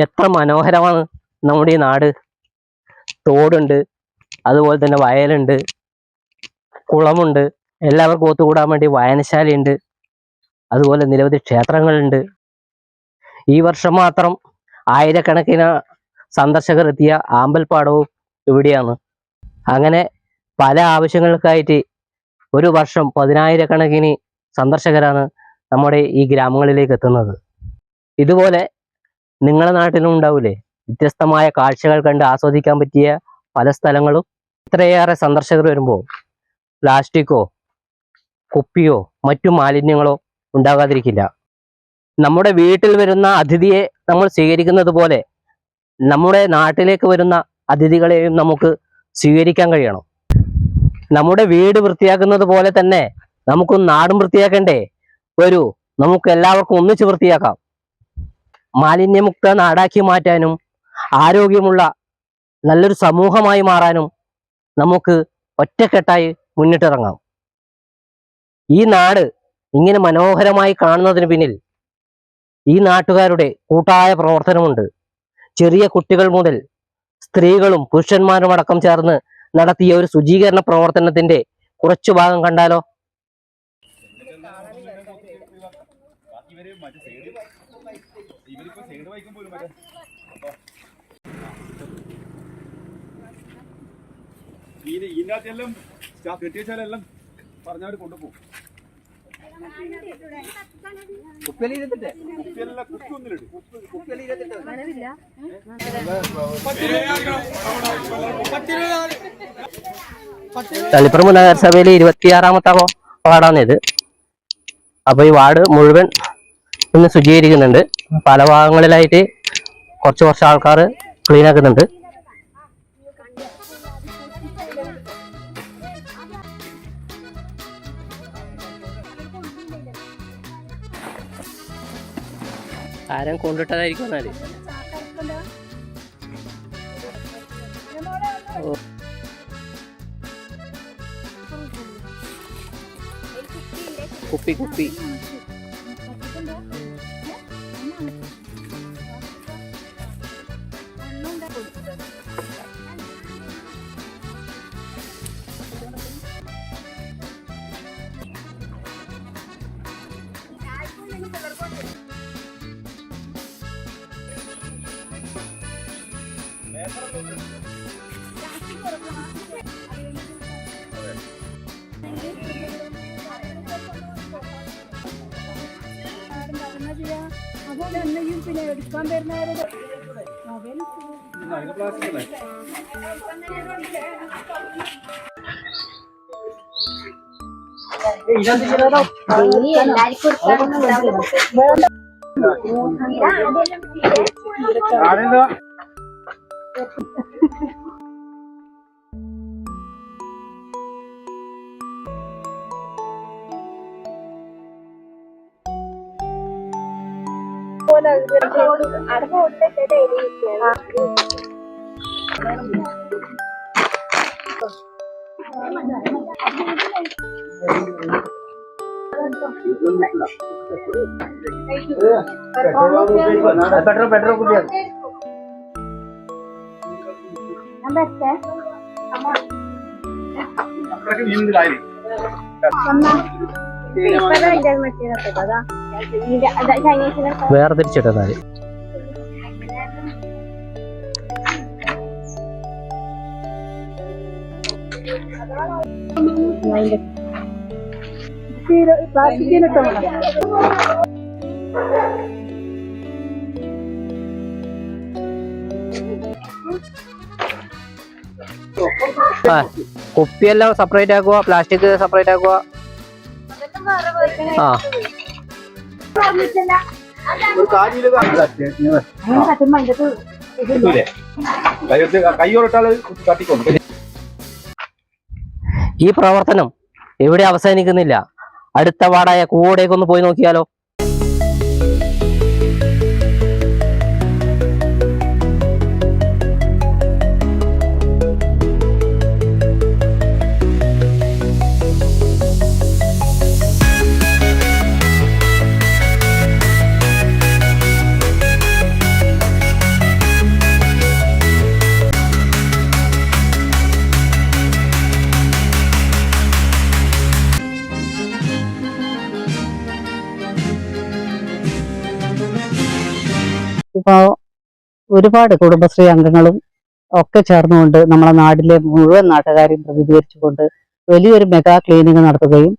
എത്ര മനോഹരമാണ് നമ്മുടെ ഈ നാട്. തോടുണ്ട്, അതുപോലെ തന്നെ വയലുണ്ട്, കുളമുണ്ട്, എല്ലാവർക്കും ഒത്തുകൂടാൻ വേണ്ടി വായനശാലയുണ്ട്, അതുപോലെ നിരവധി ക്ഷേത്രങ്ങളുണ്ട്. ഈ വർഷം മാത്രം ആയിരക്കണക്കിന് സന്ദർശകർ എത്തിയ ആമ്പൽപ്പാടവും ഇവിടെയാണ്. അങ്ങനെ പല ആവശ്യങ്ങൾക്കായിട്ട് ഒരു വർഷം 10,000-കണക്കിന് സന്ദർശകരാണ് നമ്മുടെ ഈ ഗ്രാമങ്ങളിലേക്ക് എത്തുന്നത്. ഇതുപോലെ നിങ്ങളുടെ നാട്ടിലും ഉണ്ടാവൂലേ വ്യത്യസ്തമായ കാഴ്ചകൾ കണ്ട് ആസ്വദിക്കാൻ പറ്റിയ പല സ്ഥലങ്ങളും? ഇത്രയേറെ സന്ദർശകർ വരുമ്പോൾ പ്ലാസ്റ്റിക്കോ കുപ്പിയോ മറ്റു മാലിന്യങ്ങളോ ഉണ്ടാകാതിരിക്കില്ല. നമ്മുടെ വീട്ടിൽ വരുന്ന അതിഥിയെ നമ്മൾ സ്വീകരിക്കുന്നത് പോലെ നമ്മുടെ നാട്ടിലേക്ക് വരുന്ന അതിഥികളെയും നമുക്ക് സ്വീകരിക്കാൻ കഴിയണം. നമ്മുടെ വീട് വൃത്തിയാക്കുന്നത് പോലെ തന്നെ നമുക്ക് നാടും വൃത്തിയാക്കണ്ടേ? വരൂ, നമുക്ക് എല്ലാവർക്കും ഒന്നിച്ച് വൃത്തിയാക്കാം. മാലിന്യമുക്ത നാടാക്കി മാറ്റാനും ആരോഗ്യമുള്ള നല്ലൊരു സമൂഹമായി മാറാനും നമുക്ക് ഒറ്റക്കെട്ടായി മുന്നിട്ടിറങ്ങാം. ഈ നാട് ഇങ്ങനെ മനോഹരമായി കാണുന്നതിന് പിന്നിൽ ഈ നാട്ടുകാരുടെ കൂട്ടായ പ്രവർത്തനമുണ്ട്. ചെറിയ കുട്ടികൾ മുതൽ സ്ത്രീകളും പുരുഷന്മാരും അടക്കം ചേർന്ന് നടത്തിയ ഒരു ശുചീകരണ പ്രവർത്തനത്തിന്റെ കുറച്ചു ഭാഗം കണ്ടാലോ? ഇതിനകത്തെല്ലാം കെട്ടിയച്ചാലെല്ലാം പറഞ്ഞവർ കൊണ്ടുപോകും. തളിപ്പറമ്പ് നഗരസഭയിലെ 26ാമത്തെ വാർഡാണിത്. അപ്പൊ ഈ വാർഡ് മുഴുവൻ ഇന്ന് ശുചീകരിക്കുന്നുണ്ട്. പല ഭാഗങ്ങളിലായിട്ട് കുറച്ച് ആൾക്കാർ ക്ലീൻ ആക്കുന്നുണ്ട്. ആരും കൊണ്ടിട്ടതായിരിക്കും. എന്നാല് കുപ്പി പിന്നെ എടുക്കാൻ വരുന്നവരുടെ പെട്രോൾ കുട്ടിയാണ്. വേറെ തിരിച്ചിട്ടാല് കുപ്പിയെല്ലാം സെപ്പറേറ്റ് ആക്കുക, പ്ലാസ്റ്റിക് സെപ്പറേറ്റ് ആക്കുക. ആ ഈ പ്രവർത്തനം എവിടെ അവസാനിക്കുന്നില്ല. അടുത്ത വാർഡായ കൂടേക്കൊന്ന് പോയി നോക്കിയാലോ? ഇപ്പോൾ ഒരുപാട് കുടുംബശ്രീ അംഗങ്ങളും ഒക്കെ ചേർന്നുകൊണ്ട് നമ്മളെ നാട്ടിലെ മുഴുവൻ നാട്ടുകാരെയും പ്രതിനിധീകരിച്ചുകൊണ്ട് വലിയൊരു മെഗാ ക്ലീനിങ് നടത്തുകയും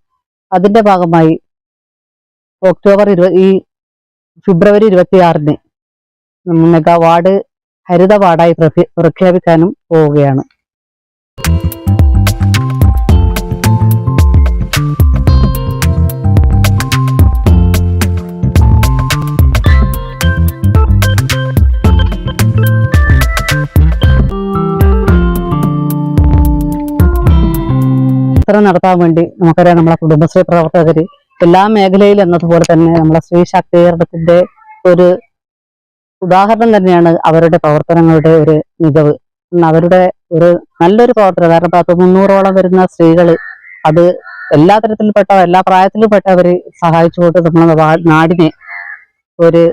അതിന്റെ ഭാഗമായി ഫെബ്രുവരി 26-ന് മെഗാ വാർഡ് ഹരിത വാർഡായി പ്രഖ്യാപിക്കാനും പോവുകയാണ്. നടത്താൻ വേണ്ടി നമുക്കറിയാം, നമ്മളെ കുടുംബശ്രീ പ്രവർത്തകര് എല്ലാ മേഖലയിലും എന്നതുപോലെ തന്നെ നമ്മളെ സ്ത്രീ ശാക്തീകരണത്തിന്റെ ഒരു ഉദാഹരണം തന്നെയാണ് അവരുടെ പ്രവർത്തനങ്ങളുടെ ഒരു മികവ്. അവരുടെ ഒരു നല്ലൊരു പ്രവർത്തനം. കാരണം 300ഓളം വരുന്ന സ്ത്രീകള് അത് എല്ലാ തരത്തിൽപ്പെട്ട എല്ലാ പ്രായത്തിലുംപ്പെട്ടവര് സഹായിച്ചുകൊണ്ട് നമ്മളെ നാടിനെ ഒരു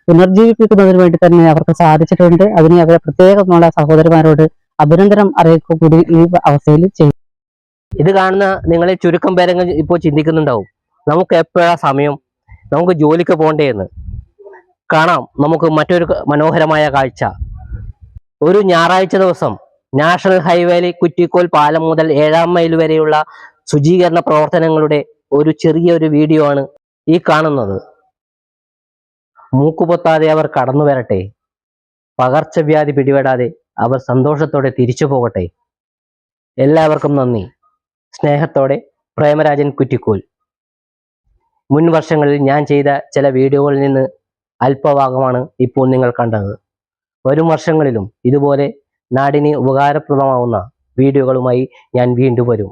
പുനർജീവിപ്പിക്കുന്നതിന് വേണ്ടി തന്നെ അവർക്ക് സാധിച്ചിട്ടുണ്ട്. അതിന് അവരെ പ്രത്യേകം നമ്മളെ സഹോദരിമാരോട് അഭിനന്ദനം അറിയിക്കുക കൂടി ഈ അവസ്ഥയിൽ ചെയ്യും. ഇത് കാണുന്ന നിങ്ങളെ ചുരുക്കം പേരെങ്കിലും ഇപ്പോൾ ചിന്തിക്കുന്നുണ്ടാവും, നമുക്ക് എപ്പോഴാ സമയം, നമുക്ക് ജോലിക്ക് പോകണ്ടേ എന്ന്. കാണാം നമുക്ക് മറ്റൊരു മനോഹരമായ കാഴ്ച. ഒരു ഞായറാഴ്ച ദിവസം നാഷണൽ ഹൈവേയിൽ കുറ്റിക്കോൽ പാലം മുതൽ 7-ാം മൈൽ വരെയുള്ള ശുചീകരണ പ്രവർത്തനങ്ങളുടെ ഒരു ചെറിയൊരു വീഡിയോ ആണ് ഈ കാണുന്നത്. മൂക്കുപൊത്താതെ അവർ കടന്നു വരട്ടെ, പകർച്ചവ്യാധി പിടിപെടാതെ അവർ സന്തോഷത്തോടെ തിരിച്ചു പോകട്ടെ. എല്ലാവർക്കും നന്ദി. സ്നേഹത്തോടെ പ്രേമരാജൻ കുറ്റിക്കോൽ. മുൻ വർഷങ്ങളിൽ ഞാൻ ചെയ്ത ചില വീഡിയോകളിൽ നിന്ന് അല്പഭാഗമാണ് ഇപ്പോൾ നിങ്ങൾ കണ്ടത്. വരും വർഷങ്ങളിലും ഇതുപോലെ നാടിന് ഉപകാരപ്രദമാവുന്ന വീഡിയോകളുമായി ഞാൻ വീണ്ടും വരും.